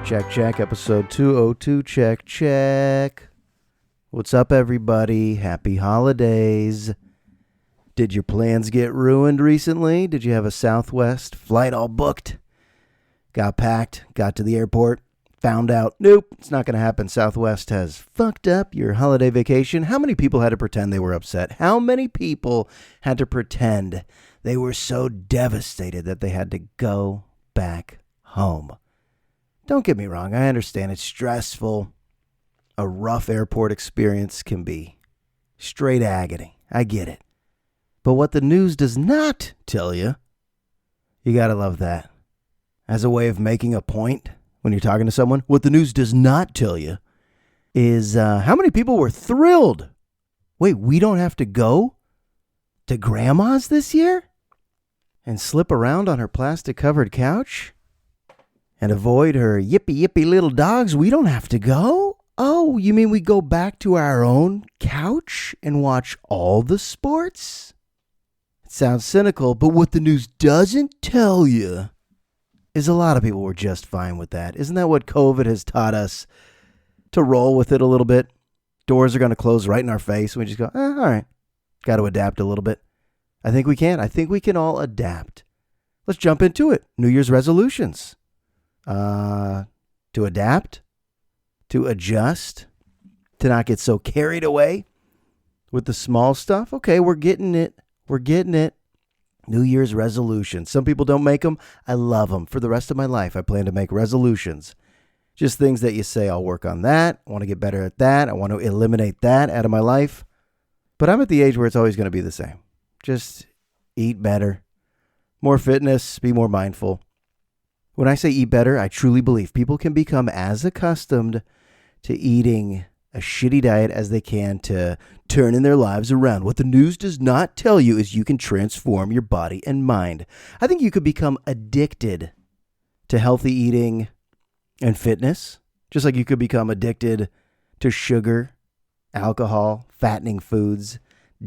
Check, check, episode 202, check, check. What's up, everybody? Happy holidays. Did your plans get ruined recently? Did you have a Southwest flight all booked? Got packed, got to the airport, found out, nope, it's not going to happen. Southwest has fucked up your holiday vacation. How many people had to pretend they were upset? How many people had to pretend they were so devastated that they had to go back home? Don't get me wrong, I understand it's stressful. A rough airport experience can be straight agony. I get it. But what the news does not tell you, you gotta love that. As a way of making a point when you're talking to someone, what the news does not tell you is how many people were thrilled. Wait, we don't have to go to Grandma's this year? And slip around on her plastic-covered couch? And avoid her yippy little dogs? We don't have to go? Oh, you mean we go back to our own couch and watch all the sports? It sounds cynical, but what the news doesn't tell you is a lot of people were just fine with that. Isn't that what COVID has taught us? To roll with it a little bit. Doors are going to close right in our face. And we just go, all right. Got to adapt a little bit. I think we can. I think we can all adapt. Let's jump into it. New Year's resolutions. To adapt, to adjust, to not get so carried away with the small stuff. Okay, we're getting it. We're getting it. New Year's resolutions. Some people don't make them. I love them. For the rest of my life, I plan to make resolutions. Just things that you say, I'll work on that. I want to get better at that. I want to eliminate that out of my life. But I'm at the age where it's always going to be the same. Just eat better, more fitness, be more mindful. When I say eat better, I truly believe people can become as accustomed to eating a shitty diet as they can to turning their lives around. What the news does not tell you is you can transform your body and mind. I think you could become addicted to healthy eating and fitness, just like you could become addicted to sugar, alcohol, fattening foods,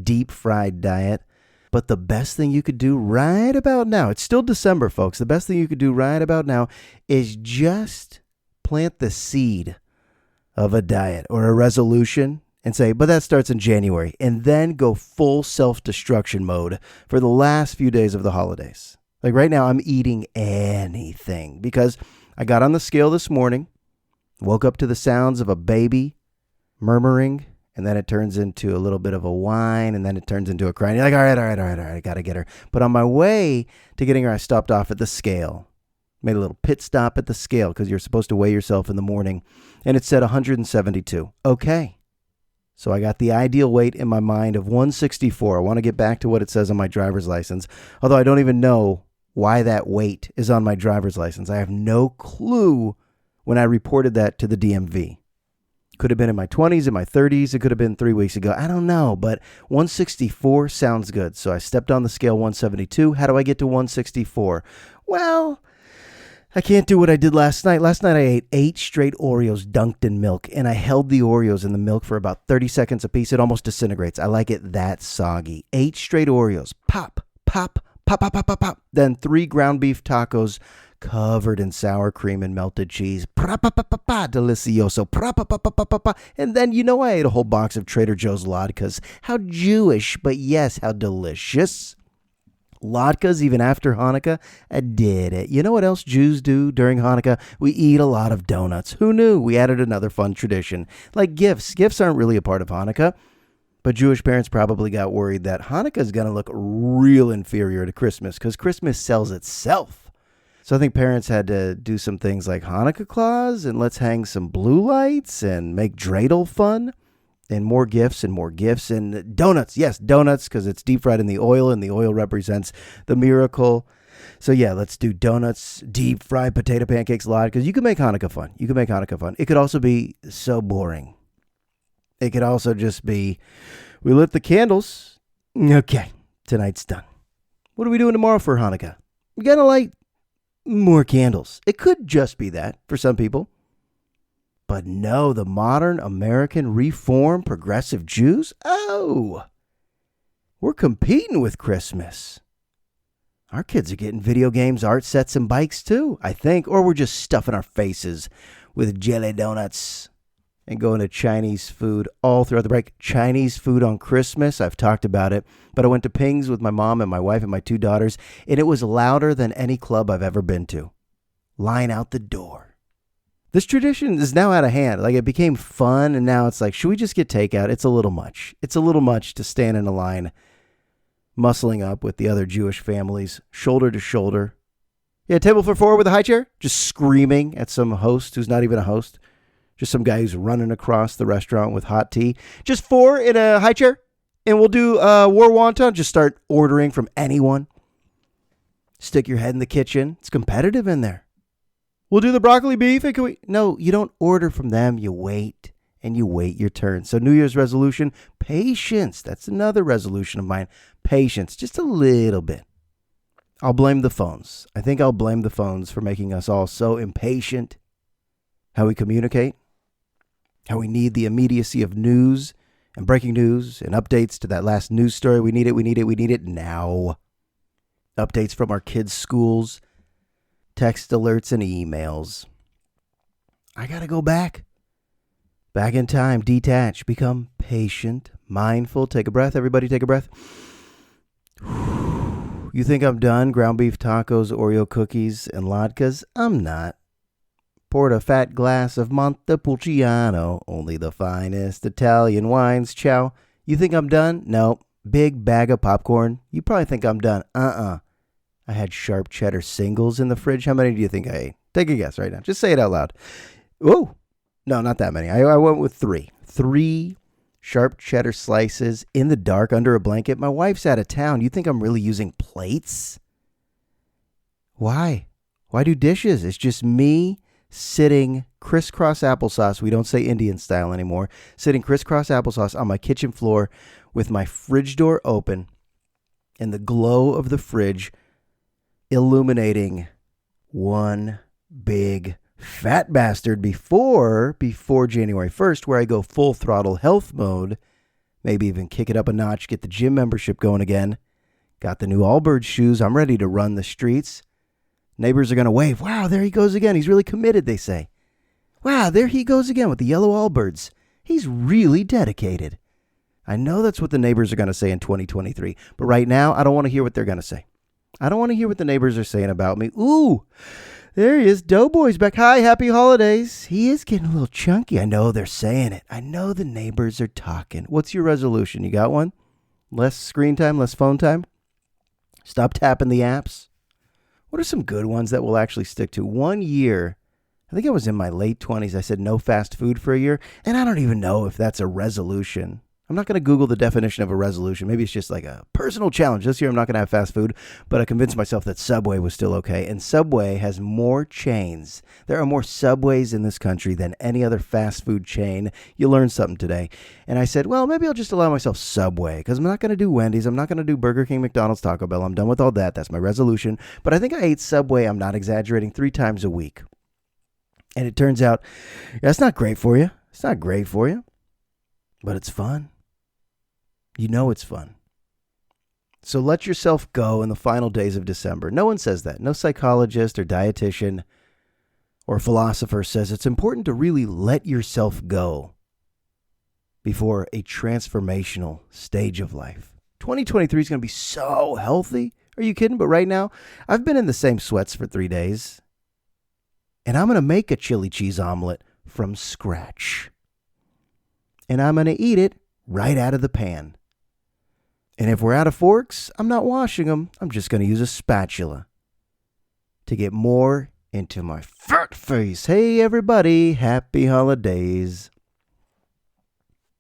deep fried diet. But the best thing you could do right about now, it's still December, folks. The best thing you could do right about now is just plant the seed of a diet or a resolution and say, but that starts in January, and then go full self-destruction mode for the last few days of the holidays. Like right now, I'm eating anything because I got on the scale this morning, woke up to the sounds of a baby murmuring, and then it turns into a little bit of a whine, and then it turns into a cry. And you're like, all right, I got to get her. But on my way to getting her, I stopped off at the scale. Made a little pit stop at the scale because you're supposed to weigh yourself in the morning. And it said 172. Okay. So I got the ideal weight in my mind of 164. I want to get back to what it says on my driver's license. Although I don't even know why that weight is on my driver's license. I have no clue when I reported that to the DMV. Could have been in my 20s, in my 30s. It could have been 3 weeks ago. I don't know, but 164 sounds good. So I stepped on the scale 172. How do I get to 164? Well, I can't do what I did last night. Last night I ate 8 straight Oreos dunked in milk, and I held the Oreos in the milk for about 30 seconds a piece. It almost disintegrates. I like it that soggy. 8 straight Oreos. Pop, pop, pop, pop, pop, pop, pop. Then 3 ground beef tacos covered in sour cream and melted cheese. Delicioso. And then, I ate a whole box of Trader Joe's latkes. How Jewish, but yes, how delicious. Latkes even after Hanukkah? I did it. You know what else Jews do during Hanukkah? We eat a lot of donuts. Who knew? We added another fun tradition. Like gifts. Gifts aren't really a part of Hanukkah. But Jewish parents probably got worried that Hanukkah is going to look real inferior to Christmas because Christmas sells itself. So I think parents had to do some things like Hanukkah Claus and let's hang some blue lights and make dreidel fun and more gifts and donuts. Yes, donuts because it's deep fried in the oil and the oil represents the miracle. So yeah, let's do donuts, deep fried potato pancakes a lot because you can make Hanukkah fun. It could also be so boring. It could also just be, we lit the candles. Okay, tonight's done. What are we doing tomorrow for Hanukkah? We got to light more candles. It could just be that for some people. But no, the modern American reform progressive Jews, we're competing with Christmas. Our kids are getting video games, art sets, and bikes too, I think. Or we're just stuffing our faces with jelly donuts and going to Chinese food all throughout the break. Chinese food on Christmas, I've talked about it. But I went to Ping's with my mom and my wife and my 2 daughters, and it was louder than any club I've ever been to. Line out the door. This tradition is now out of hand. Like, it became fun, and now it's like, should we just get takeout? It's a little much. It's a little much to stand in a line, muscling up with the other Jewish families, shoulder to shoulder. Yeah, table for 4 with a high chair, just screaming at some host who's not even a host. Just some guy who's running across the restaurant with hot tea. Just 4 in a high chair, and we'll do war wonton. Just start ordering from anyone. Stick your head in the kitchen. It's competitive in there. We'll do the broccoli beef. And No, you don't order from them. You wait, and you wait your turn. So New Year's resolution, patience. That's another resolution of mine. Patience, just a little bit. I'll blame the phones. I think I'll blame the phones for making us all so impatient. How we communicate. How we need the immediacy of news and breaking news and updates to that last news story. We need it now. Updates from our kids' schools, text alerts and emails. I got to go back in time, detach, become patient, mindful. Take a breath. Everybody take a breath. You think I'm done? Ground beef tacos, Oreo cookies, and latkes? I'm not. Poured a fat glass of Montepulciano, only the finest Italian wines. Ciao. You think I'm done? No. Big bag of popcorn. You probably think I'm done. I had sharp cheddar singles in the fridge. How many do you think I ate? Take a guess right now. Just say it out loud. Oh, no, not that many. I went with 3. 3 sharp cheddar slices in the dark under a blanket. My wife's out of town. You think I'm really using plates? Why? Why do dishes? It's just me sitting crisscross applesauce. We don't say Indian style anymore. Sitting crisscross applesauce on my kitchen floor with my fridge door open and the glow of the fridge illuminating one big fat bastard before January 1st, where I go full throttle health mode, maybe even kick it up a notch, get the gym membership going again. Got the new Allbirds shoes. I'm ready to run the streets. Neighbors are going to wave. Wow, there he goes again. He's really committed, they say. Wow, there he goes again with the yellow Allbirds. He's really dedicated. I know that's what the neighbors are going to say in 2023. But right now, I don't want to hear what they're going to say. I don't want to hear what the neighbors are saying about me. Ooh, there he is. Doughboy's back. Hi, happy holidays. He is getting a little chunky. I know they're saying it. I know the neighbors are talking. What's your resolution? You got one? Less screen time, less phone time? Stop tapping the apps? What are some good ones that we'll actually stick to? 1 year, I think I was in my late 20s. I said no fast food for a year. And I don't even know if that's a resolution. I'm not going to Google the definition of a resolution. Maybe it's just like a personal challenge. This year I'm not going to have fast food, but I convinced myself that Subway was still okay. And Subway has more chains. There are more Subways in this country than any other fast food chain. You learned something today. And I said, well, maybe I'll just allow myself Subway because I'm not going to do Wendy's. I'm not going to do Burger King, McDonald's, Taco Bell. I'm done with all that. That's my resolution. But I think I ate Subway, I'm not exaggerating, 3 times a week. And it turns out that's not great for you. It's not great for you, but it's fun. You know it's fun. So let yourself go in the final days of December. No one says that. No psychologist or dietitian or philosopher says it's important to really let yourself go before a transformational stage of life. 2023 is going to be so healthy. Are you kidding? But right now, I've been in the same sweats for 3 days. And I'm going to make a chili cheese omelet from scratch. And I'm going to eat it right out of the pan. And if we're out of forks, I'm not washing them. I'm just going to use a spatula to get more into my fat face. Hey, everybody. Happy holidays.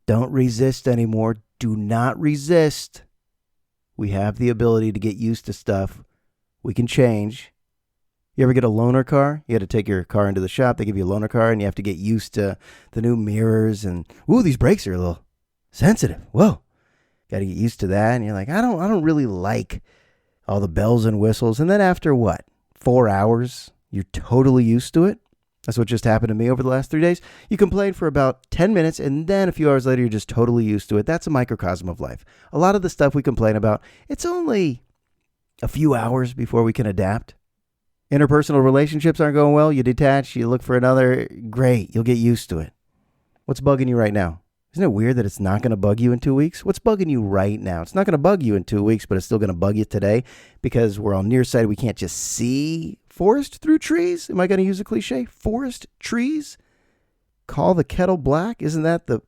Don't resist anymore. Do not resist. We have the ability to get used to stuff. We can change. You ever get a loaner car? You had to take your car into the shop. They give you a loaner car, and you have to get used to the new mirrors. And, ooh, these brakes are a little sensitive. Whoa. Got to get used to that. And you're like, I don't really like all the bells and whistles. And then after what? 4 hours, you're totally used to it. That's what just happened to me over the last 3 days. You complain for about 10 minutes, and then a few hours later, you're just totally used to it. That's a microcosm of life. A lot of the stuff we complain about, it's only A few hours before we can adapt. Interpersonal relationships aren't going well. You detach, you look for another. Great, you'll get used to it. What's bugging you right now? Isn't it weird that it's not going to bug you in 2 weeks? What's bugging you right now? It's not going to bug you in 2 weeks, but it's still going to bug you today because we're on nearsighted. We can't just see forest through trees. Am I going to use a cliche? Forest trees? Call the kettle black? Isn't that the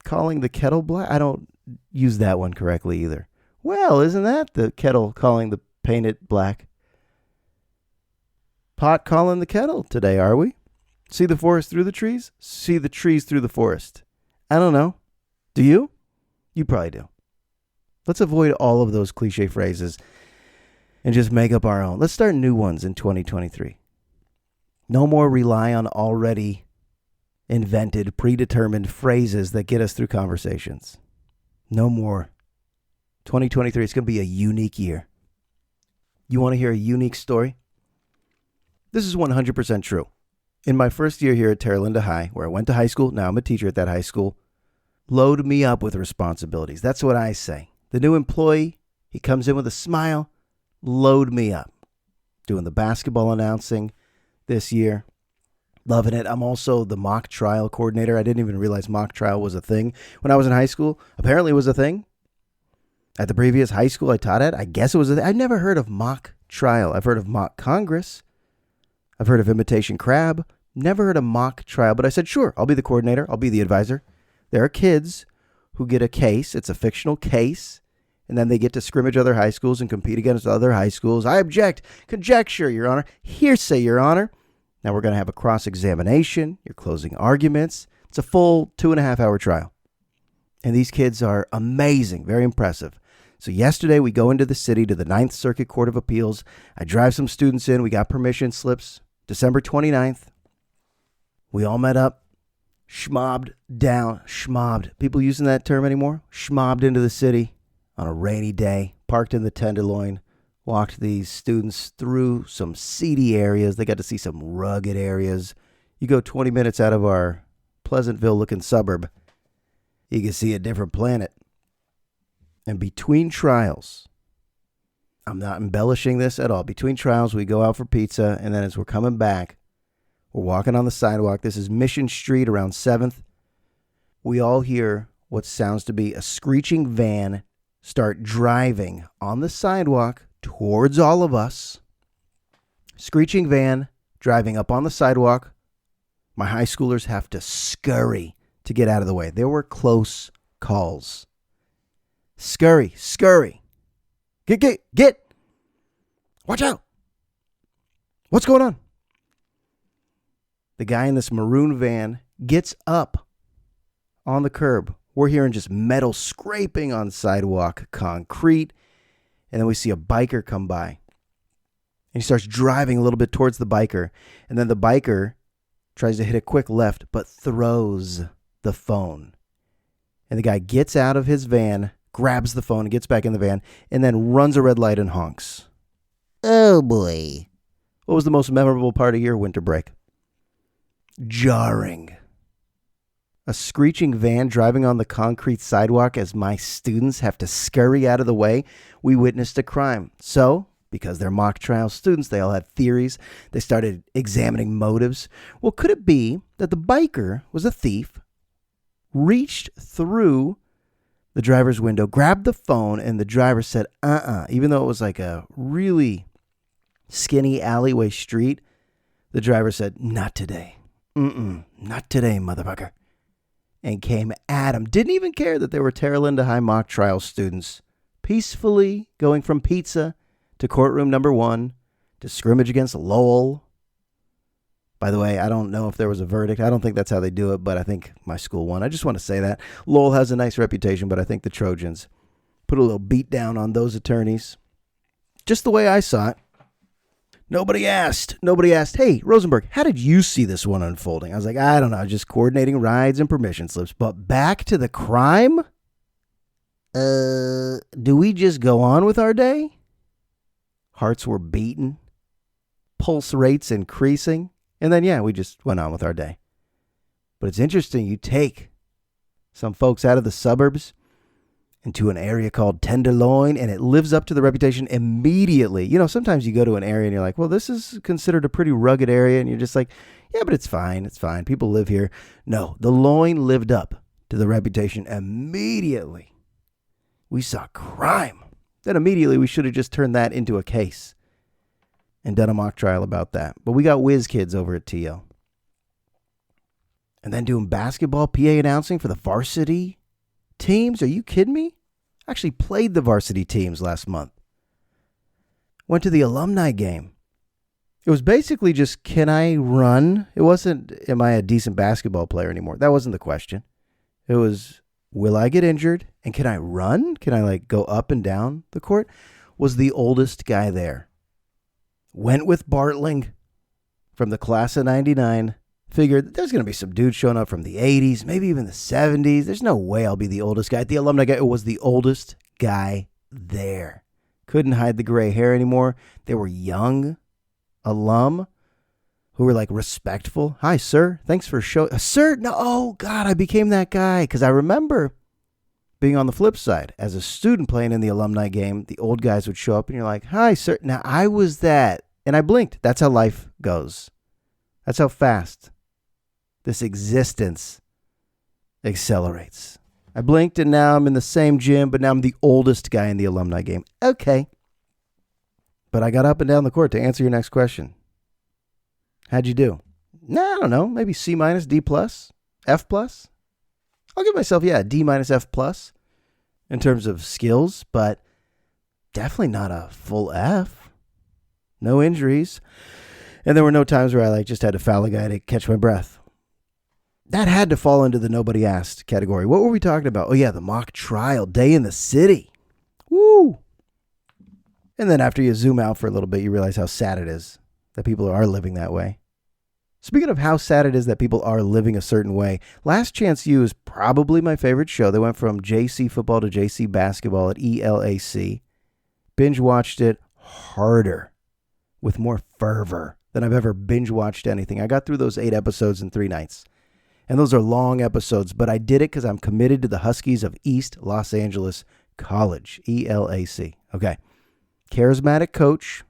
calling the kettle black? I don't use that one correctly either. Well, isn't that the kettle calling the painted black? Pot calling the kettle today, are we? See the forest through the trees? See the trees through the forest. I don't know. Do you? You probably do. Let's avoid all of those cliche phrases and just make up our own. Let's start new ones in 2023. No more rely on already invented, predetermined phrases that get us through conversations. No more. 2023 is going to be a unique year. You want to hear a unique story? This is 100% true. In my first year here at Terra Linda High, where I went to high school, now I'm a teacher at that high school, load me up with responsibilities. That's what I say. The new employee, he comes in with a smile, load me up. Doing the basketball announcing this year. Loving it. I'm also the mock trial coordinator. I didn't even realize mock trial was a thing when I was in high school. Apparently it was a thing. At the previous high school I taught at, I guess it was a thing. I'd never heard of mock trial. I've heard of mock Congress. I've heard of imitation crab. Never heard of mock trial, but I said, sure, I'll be the coordinator. I'll be the advisor. There are kids who get a case. It's a fictional case. And then they get to scrimmage other high schools and compete against other high schools. I object. Conjecture, Your Honor. Hearsay, Your Honor. Now we're going to have a cross-examination, your closing arguments. It's a full 2.5-hour trial. And these kids are amazing, very impressive. So yesterday we go into the city to the Ninth Circuit Court of Appeals. I drive some students in. We got permission slips. December 29th. We all met up. Schmobbed down. Schmobbed. People using that term anymore? Schmobbed into the city on a rainy day. Parked in the Tenderloin. Walked these students through some seedy areas. They got to see some rugged areas. You go 20 minutes out of our Pleasantville-looking suburb, you can see a different planet. And between trials, I'm not embellishing this at all. Between trials, we go out for pizza, and then as we're coming back, we're walking on the sidewalk. This is Mission Street around 7th. We all hear what sounds to be a screeching van start driving on the sidewalk towards all of us. Screeching van driving up on the sidewalk. My high schoolers have to scurry to get out of the way. There were close calls. Scurry, scurry. Get. Watch out. What's going on? The guy in this maroon van gets up on the curb. We're hearing just metal scraping on sidewalk, concrete. And then we see a biker come by. And he starts driving a little bit towards the biker. And then the biker tries to hit a quick left, but throws the phone. And the guy gets out of his van, grabs the phone, and gets back in the van, and then runs a red light and honks. Oh, boy. What was the most memorable part of your winter break? Jarring. A screeching van driving on the concrete sidewalk as my students have to scurry out of the way. We witnessed a crime. So, because they're mock trial students, they all had theories. They started examining motives. Well, could it be that the biker was a thief, reached through the driver's window, grabbed the phone, and the driver said, even though it was like a really skinny alleyway street, the driver said, not today. Not today, motherfucker. And came at him. Didn't even care that there were Terra Linda High mock trial students peacefully going from pizza to courtroom number 1 to scrimmage against Lowell. By the way, I don't know if there was a verdict. I don't think that's how they do it, but I think my school won. I just want to say that. Lowell has a nice reputation, but I think the Trojans put a little beat down on those attorneys. Just the way I saw it. Nobody asked, hey, Rosenberg, how did you see this one unfolding? I was like, I don't know, just coordinating rides and permission slips. But back to the crime? Do we just go on with our day? Hearts were beating, pulse rates increasing, and then, we just went on with our day. But it's interesting, you take some folks out of the suburbs, into an area called Tenderloin, and it lives up to the reputation immediately. You know, sometimes you go to an area and you're like, well, this is considered a pretty rugged area, and you're just like, yeah, but it's fine. It's fine. People live here. No, the loin lived up to the reputation immediately. We saw crime. Then immediately we should have just turned that into a case and done a mock trial about that. But we got whiz kids over at TL. And then doing basketball PA announcing for the varsity teams? Are you kidding me? I actually played the varsity teams last month. Went to the alumni game. It was basically just, can I run? It wasn't, am I a decent basketball player anymore? That wasn't the question. It was, will I get injured? And can I run? Can I go up and down the court? Was the oldest guy there. Went with Bartling from the class of 99. Figured there's going to be some dudes showing up from the 80s, maybe even the 70s. There's no way I'll be the oldest guy. At the alumni guy, it was the oldest guy there. Couldn't hide the gray hair anymore. They were young alum who were respectful. Hi, sir. Thanks for showing. Sir, no, oh, God, I became that guy. Because I remember being on the flip side. As a student playing in the alumni game, the old guys would show up and you're like, hi, sir. Now, I was that. And I blinked. That's how life goes. That's how fast this existence accelerates. I blinked and now I'm in the same gym, but now I'm the oldest guy in the alumni game. Okay. But I got up and down the court to answer your next question. How'd you do? Nah, I don't know. Maybe C minus, D plus, F plus. I'll give myself, D minus, F plus in terms of skills, but definitely not a full F. No injuries. And there were no times where I just had to foul a guy to catch my breath. That had to fall into the nobody asked category. What were we talking about? Oh, yeah, the mock trial, day in the city. Woo! And then after you zoom out for a little bit, you realize how sad it is that people are living that way. Speaking of how sad it is that people are living a certain way, Last Chance U is probably my favorite show. They went from JC football to JC basketball at ELAC. Binge watched it harder, with more fervor than I've ever binge watched anything. I got through those 8 episodes in 3 nights. And those are long episodes, but I did it because I'm committed to the Huskies of East Los Angeles College, ELAC. Okay. Charismatic coach,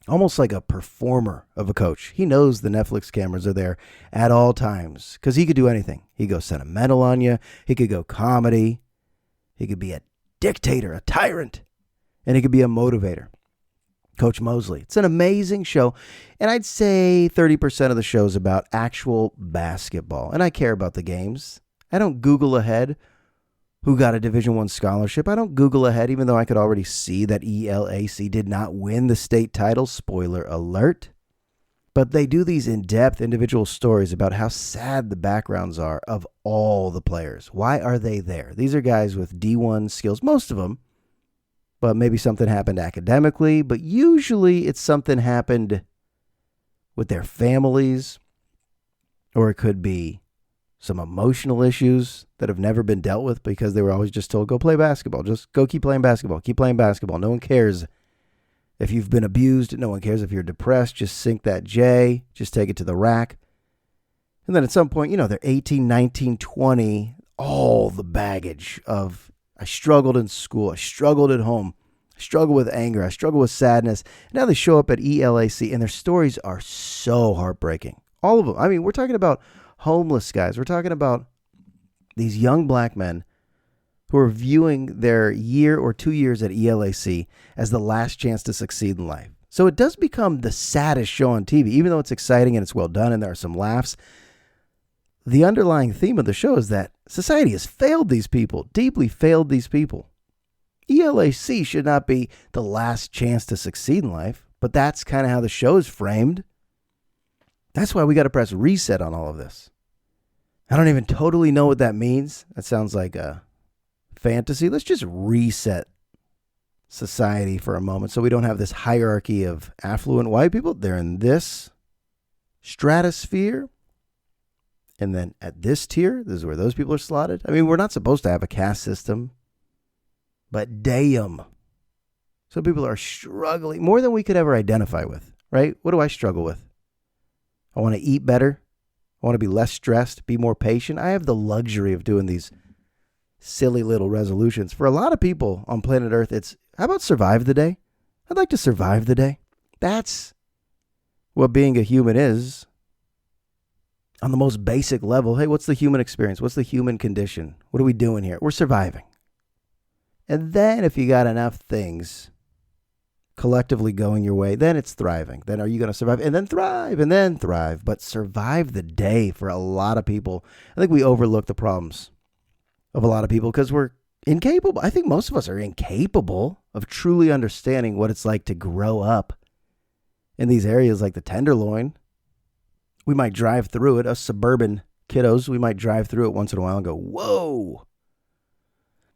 almost like a performer of a coach. He knows the Netflix cameras are there at all times because he could do anything. He could go sentimental on you. He could go comedy. He could be a dictator, a tyrant, and he could be a motivator. Coach Mosley. It's an amazing show. And I'd say 30% of the show is about actual basketball. And I care about the games. I don't Google ahead who got a Division I scholarship. I don't Google ahead, even though I could already see that ELAC did not win the state title. Spoiler alert. But they do these in-depth individual stories about how sad the backgrounds are of all the players. Why are they there? These are guys with D1 skills, most of them. But maybe something happened academically, but usually it's something happened with their families, or it could be some emotional issues that have never been dealt with because they were always just told, go play basketball. Just go keep playing basketball. Keep playing basketball. No one cares if you've been abused. No one cares if you're depressed. Just sink that J. Just take it to the rack. And then at some point, they're 18, 19, 20, all the baggage of, I struggled in school. I struggled at home. I struggled with anger. I struggled with sadness. Now they show up at ELAC, and their stories are so heartbreaking. All of them. I mean, we're talking about homeless guys. We're talking about these young black men who are viewing their year or 2 years at ELAC as the last chance to succeed in life. So it does become the saddest show on TV, even though it's exciting and it's well done and there are some laughs. The underlying theme of the show is that society has failed these people, deeply failed these people. ELAC should not be the last chance to succeed in life, but that's kind of how the show is framed. That's why we got to press reset on all of this. I don't even totally know what that means. That sounds like a fantasy. Let's just reset society for a moment so we don't have this hierarchy of affluent white people. They're in this stratosphere. And then at this tier, this is where those people are slotted. I mean, we're not supposed to have a caste system, but damn. Some people are struggling more than we could ever identify with, right? What do I struggle with? I want to eat better. I want to be less stressed, be more patient. I have the luxury of doing these silly little resolutions. For a lot of people on planet Earth, it's, how about survive the day? I'd like to survive the day. That's what being a human is. On the most basic level, hey, what's the human experience? What's the human condition? What are we doing here? We're surviving. And then if you got enough things collectively going your way, then it's thriving. Then are you going to survive? And then thrive, and then thrive. But survive the day for a lot of people. I think we overlook the problems of a lot of people because we're incapable. I think most of us are incapable of truly understanding what it's like to grow up in these areas like the Tenderloin. We might drive through it, us suburban kiddos, we might drive through it once in a while and go, whoa.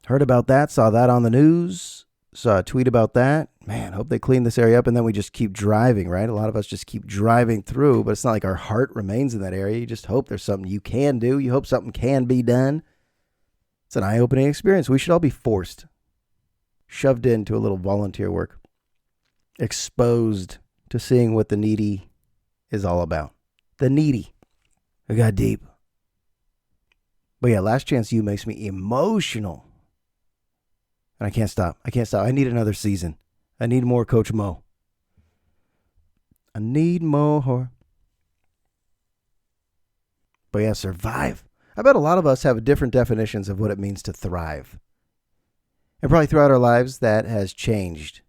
Heard about that, saw that on the news, saw a tweet about that. Man, hope they clean this area up, and then we just keep driving, right? A lot of us just keep driving through, but it's not like our heart remains in that area. You just hope there's something you can do. You hope something can be done. It's an eye-opening experience. We should all be forced, shoved into a little volunteer work, exposed to seeing what the needy is all about. The needy. I got deep. But yeah, Last Chance U makes me emotional. And I can't stop. I need another season. I need more Coach Mo. I need more. But yeah, survive. I bet a lot of us have different definitions of what it means to thrive. And probably throughout our lives, that has changed.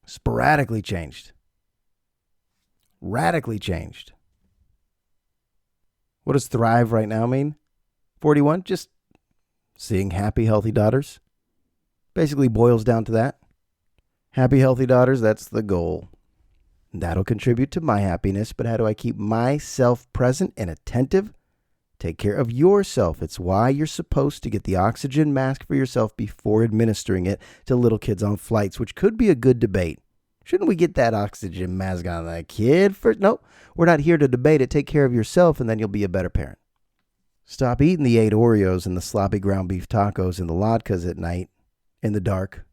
Sporadically changed. Radically changed. What does thrive right now mean? 41, just seeing happy, healthy daughters. Basically boils down to that. Happy, healthy daughters, that's the goal. That'll contribute to my happiness, but how do I keep myself present and attentive? Take care of yourself. It's why you're supposed to get the oxygen mask for yourself before administering it to little kids on flights, which could be a good debate. Shouldn't we get that oxygen mask on that kid first? No, we're not here to debate it. Take care of yourself, and then you'll be a better parent. Stop eating the 8 Oreos and the sloppy ground beef tacos and the latkes at night in the dark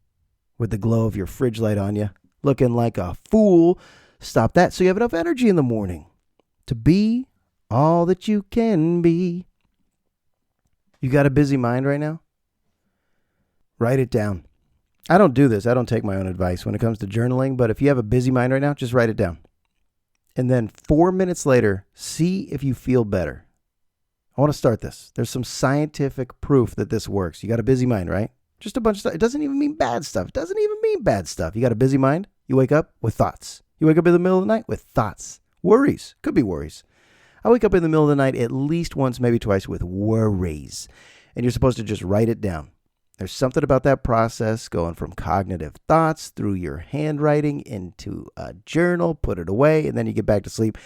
with the glow of your fridge light on you, looking like a fool. Stop that so you have enough energy in the morning to be all that you can be. You got a busy mind right now? Write it down. I don't do this. I don't take my own advice when it comes to journaling, but if you have a busy mind right now, just write it down. And then 4 minutes later, see if you feel better. I want to start this. There's some scientific proof that this works. You got a busy mind, right? Just a bunch of stuff. It doesn't even mean bad stuff. It doesn't even mean bad stuff. You got a busy mind. You wake up with thoughts. You wake up in the middle of the night with thoughts. Worries. Could be worries. I wake up in the middle of the night at least once, maybe twice with worries. And you're supposed to just write it down. There's something about that process going from cognitive thoughts through your handwriting into a journal, put it away, and then you get back to sleep.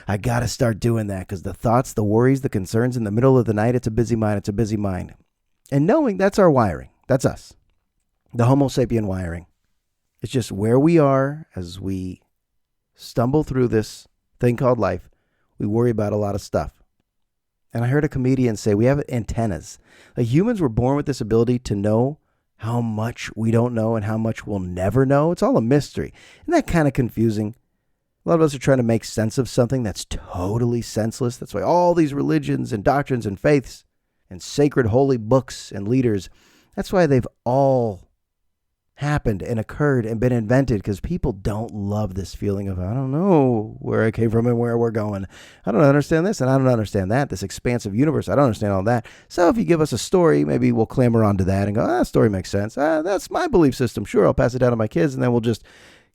I got to start doing that because the thoughts, the worries, the concerns in the middle of the night, it's a busy mind. It's a busy mind. And knowing that's our wiring. That's us. The Homo sapien wiring. It's just where we are as we stumble through this thing called life. We worry about a lot of stuff. And I heard a comedian say we have antennas. Like humans were born with this ability to know how much we don't know and how much we'll never know. It's all a mystery. Isn't that kind of confusing? A lot of us are trying to make sense of something that's totally senseless. That's why all these religions and doctrines and faiths and sacred holy books and leaders, that's why they've all happened and occurred and been invented, because people don't love this feeling of, I don't know where I came from and where we're going. I don't understand this and I don't understand that. This expansive universe, I don't understand all that. So if you give us a story, maybe we'll clamor onto that and go, that story makes sense. That's my belief system. Sure, I'll pass it down to my kids, and then we'll just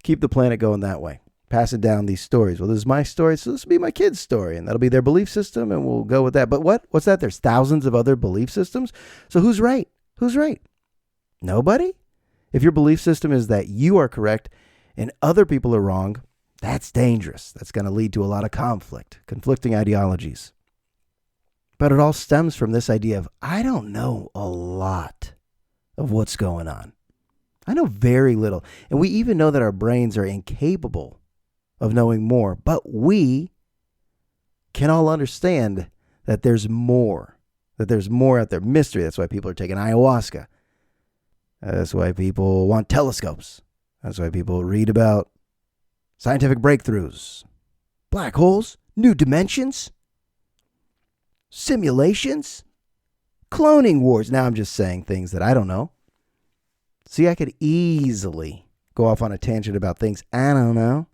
keep the planet going that way. Passing down these stories. Well, this is my story, so this will be my kids' story, and that'll be their belief system, and we'll go with that. But what's that? There's thousands of other belief systems. So who's right? Who's right? Nobody? If your belief system is that you are correct and other people are wrong, that's dangerous. That's going to lead to a lot of conflict, conflicting ideologies. But it all stems from this idea of, I don't know a lot of what's going on. I know very little. And we even know that our brains are incapable of knowing more. But we can all understand that there's more. That there's more out there. Mystery. That's why people are taking ayahuasca. That's why people want telescopes. That's why people read about scientific breakthroughs. Black holes, new dimensions, simulations, cloning wars. Now I'm just saying things that I don't know. See, I could easily go off on a tangent about things I don't know.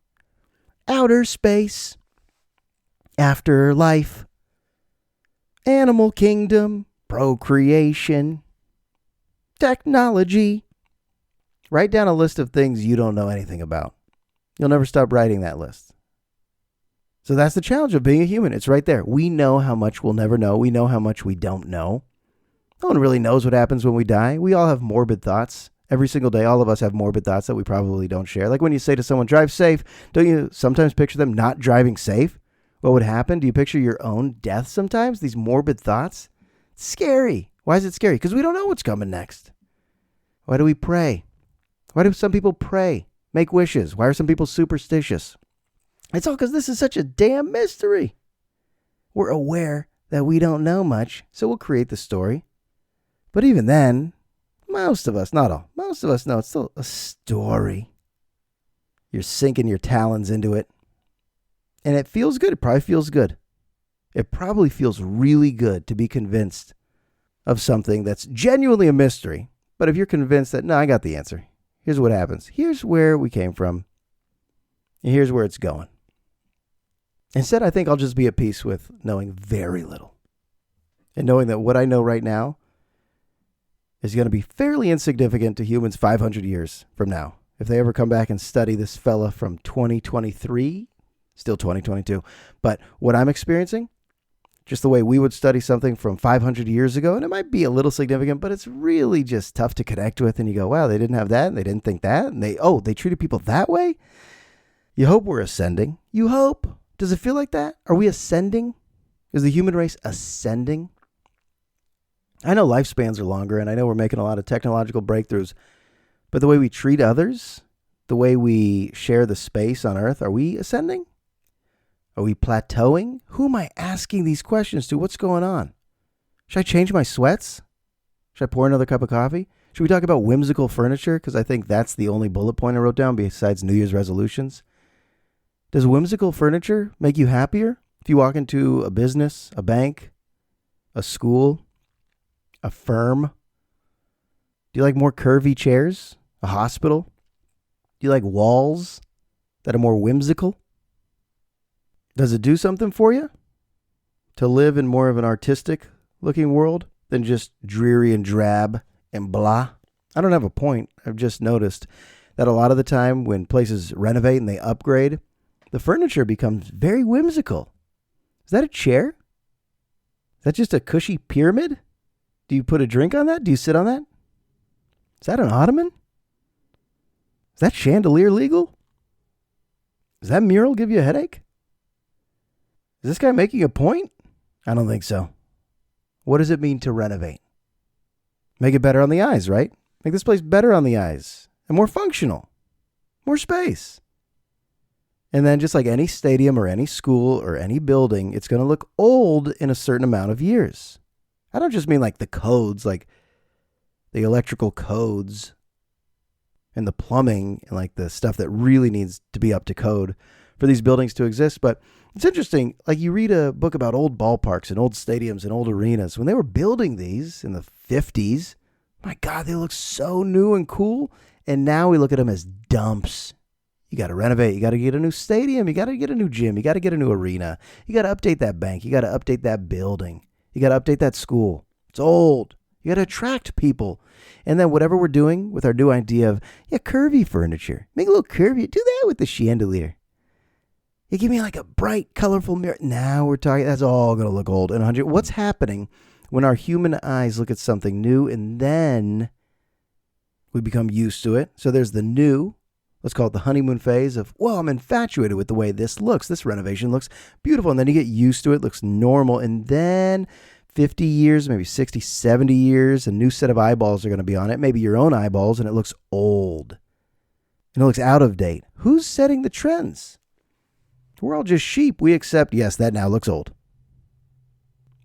Outer space, afterlife, animal kingdom, procreation, technology. Write down a list of things you don't know anything about. You'll never stop writing that list. So that's the challenge of being a human. It's right there. We know how much we'll never know. We know how much we don't know. No one really knows what happens when we die. We all have morbid thoughts. Every single day, all of us have morbid thoughts that we probably don't share. Like when you say to someone, drive safe, don't you sometimes picture them not driving safe? What would happen? Do you picture your own death sometimes? These morbid thoughts? It's scary. Why is it scary? Because we don't know what's coming next. Why do we pray? Why do some people pray? Make wishes? Why are some people superstitious? It's all because this is such a damn mystery. We're aware that we don't know much, so we'll create the story. But even then, most of us, not all, most of us know it's still a story. You're sinking your talons into it. And it feels good. It probably feels good. It probably feels really good to be convinced of something that's genuinely a mystery. But if you're convinced that, no, I got the answer. Here's what happens. Here's where we came from. And here's where it's going. Instead, I think I'll just be at peace with knowing very little. And knowing that what I know right now is going to be fairly insignificant to humans 500 years from now. If they ever come back and study this fella from 2023, still 2022. But what I'm experiencing, just the way we would study something from 500 years ago, and it might be a little significant, but it's really just tough to connect with. And you go, wow, they didn't have that, and they didn't think that, and they treated people that way? You hope we're ascending. You hope. Does it feel like that? Are we ascending? Is the human race ascending? I know lifespans are longer, and I know we're making a lot of technological breakthroughs, but the way we treat others, the way we share the space on Earth, are we ascending? Are we plateauing? Who am I asking these questions to? What's going on? Should I change my sweats? Should I pour another cup of coffee? Should we talk about whimsical furniture? Because I think that's the only bullet point I wrote down besides New Year's resolutions. Does whimsical furniture make you happier? If you walk into a business, a bank, a school, a firm, do you like more curvy chairs? A hospital? Do you like walls that are more whimsical? Does it do something for you to live in more of an artistic looking world than just dreary and drab and blah? I don't have a point. I've just noticed that a lot of the time when places renovate and they upgrade, the furniture becomes very whimsical. Is that a chair? Is that just a cushy pyramid? Do you put a drink on that? Do you sit on that? Is that an ottoman? Is that chandelier legal? Does that mural give you a headache? Is this guy making a point? I don't think so. What does it mean to renovate? Make it better on the eyes, right? Make this place better on the eyes and more functional. More space. And then just like any stadium or any school or any building, it's going to look old in a certain amount of years. I don't just mean like the codes, like the electrical codes and the plumbing and like the stuff that really needs to be up to code for these buildings to exist. But it's interesting, like you read a book about old ballparks and old stadiums and old arenas. When they were building these in the 50s, my God, they look so new and cool. And now we look at them as dumps. You got to renovate. You got to get a new stadium. You got to get a new gym. You got to get a new arena. You got to update that bank. You got to update that building. You got to update that school. It's old. You got to attract people. And then whatever we're doing with our new idea of, curvy furniture. Make a little curvy. Do that with the chandelier. You give me like a bright, colorful mirror. Now we're talking, that's all going to look old in 100. What's happening when our human eyes look at something new and then we become used to it? So there's the new. Let's call it the honeymoon phase of, well, I'm infatuated with the way this looks. This renovation looks beautiful. And then you get used to it, looks normal. And then 50 years, maybe 60, 70 years, a new set of eyeballs are going to be on it. Maybe your own eyeballs, and it looks old. And it looks out of date. Who's setting the trends? We're all just sheep. We accept, yes, that now looks old.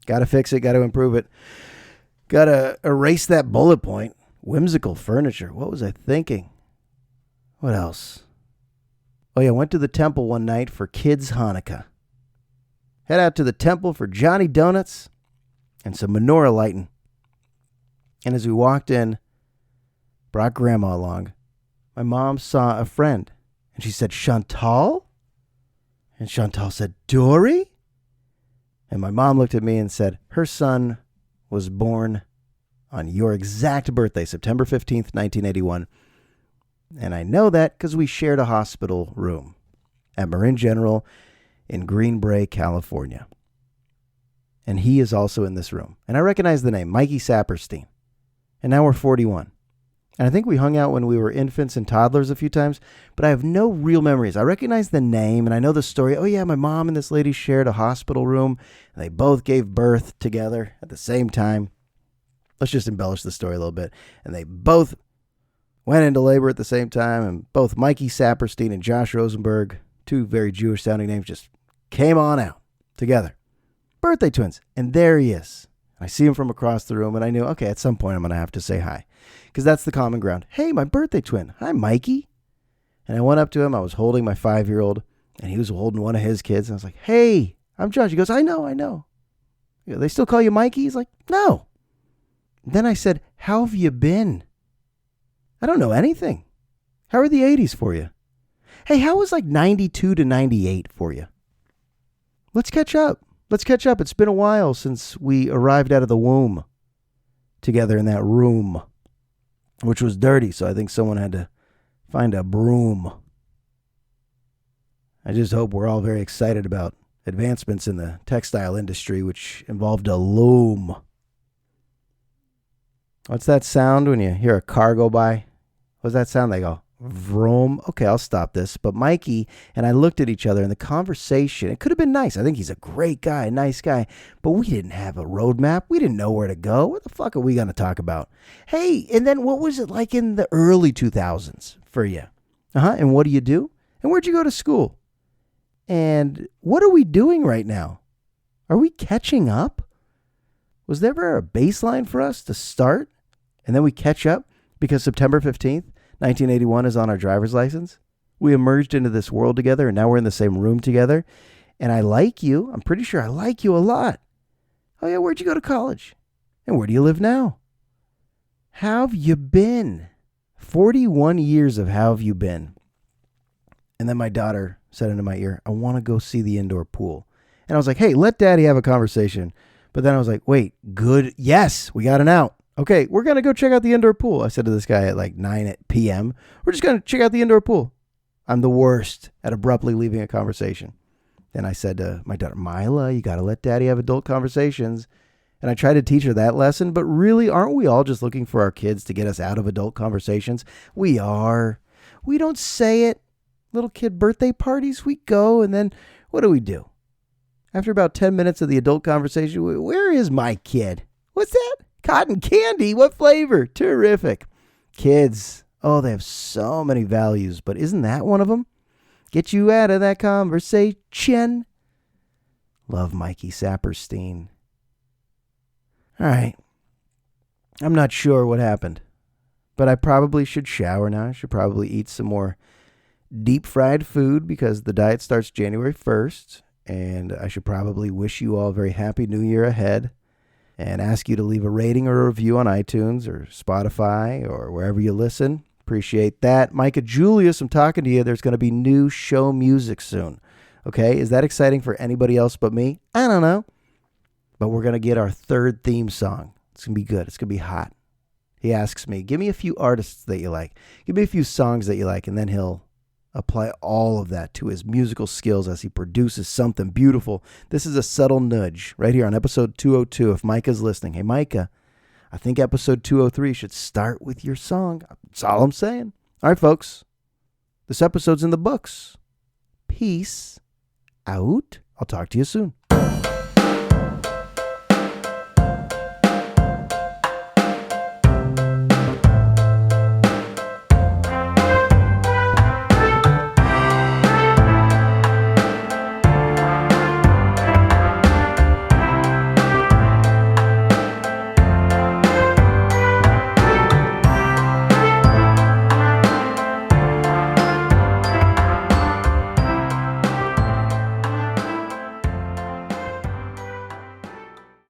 Got to fix it. Got to improve it. Got to erase that bullet point. Whimsical furniture. What was I thinking? What else? Oh, yeah, I went to the temple one night for kids' Hanukkah. Head out to the temple for Johnny Donuts and some menorah lighting. And as we walked in, brought Grandma along, my mom saw a friend. And she said, Chantal? And Chantal said, Dory? And my mom looked at me and said, her son was born on your exact birthday, September 15th, 1981. And I know that because we shared a hospital room at Marin General in Green Bay, California. And he is also in this room. And I recognize the name, Mikey Saperstein. And now we're 41. And I think we hung out when we were infants and toddlers a few times, but I have no real memories. I recognize the name and I know the story. Oh yeah, my mom and this lady shared a hospital room and they both gave birth together at the same time. Let's just embellish the story a little bit. And they both went into labor at the same time, and both Mikey Saperstein and Josh Rosenberg, two very Jewish sounding names, just came on out together. Birthday twins. And there he is. I see him from across the room and I knew, okay, at some point I'm going to have to say hi. Because that's the common ground. Hey, my birthday twin. Hi, Mikey. And I went up to him. I was holding my 5-year-old, and he was holding one of his kids. And I was like, hey, I'm Josh. He goes, I know. They still call you Mikey? He's like, no. Then I said, how have you been? I don't know anything. How are the 80s for you? Hey, how was like 92 to 98 for you? Let's catch up. It's been a while since we arrived out of the womb together in that room, which was dirty, so I think someone had to find a broom. I just hope we're all very excited about advancements in the textile industry, which involved a loom. What's that sound when you hear a car go by? What's that sound? They go, vroom. Okay, I'll stop this. But Mikey and I looked at each other in the conversation. It could have been nice. I think he's a great guy, nice guy. But we didn't have a roadmap. We didn't know where to go. What the fuck are we going to talk about? Hey, and then what was it like in the early 2000s for you? And what do you do? And where'd you go to school? And what are we doing right now? Are we catching up? Was there ever a baseline for us to start? And then we catch up because September 15th, 1981 is on our driver's license. We emerged into this world together, and now we're in the same room together. And I like you. I'm pretty sure I like you a lot. Oh, yeah, where'd you go to college? And where do you live now? How have you been? 41 years of how have you been? And then my daughter said into my ear, I want to go see the indoor pool. And I was like, hey, let Daddy have a conversation. But then I was like, wait, good. Yes, we got an out. Okay, we're going to go check out the indoor pool. I said to this guy at like 9 p.m., we're just going to check out the indoor pool. I'm the worst at abruptly leaving a conversation. Then I said to my daughter, Mila, you got to let Daddy have adult conversations. And I tried to teach her that lesson, but really, aren't we all just looking for our kids to get us out of adult conversations? We are. We don't say it. Little kid birthday parties, we go, and then what do? After about 10 minutes of the adult conversation, where is my kid? What's that? Cotton candy? What flavor? Terrific. Kids, oh, they have so many values, but isn't that one of them? Get you out of that conversation. Love Mikey Saperstein. All right. I'm not sure what happened, but I probably should shower now. I should probably eat some more deep fried food because the diet starts January 1st, and I should probably wish you all a very happy new year ahead and ask you to leave a rating or a review on iTunes or Spotify or wherever you listen. Appreciate that. Micah Julius, I'm talking to you. There's going to be new show music soon. Okay, is that exciting for anybody else but me? I don't know. But we're going to get our third theme song. It's going to be good. It's going to be hot. He asks me, give me a few artists that you like. Give me a few songs that you like, and then he'll apply all of that to his musical skills as he produces something beautiful. This is a subtle nudge right here on episode 202. If Micah's listening, hey, Micah, I think episode 203 should start with your song. That's all I'm saying. All right, folks. This episode's in the books. Peace out. I'll talk to you soon.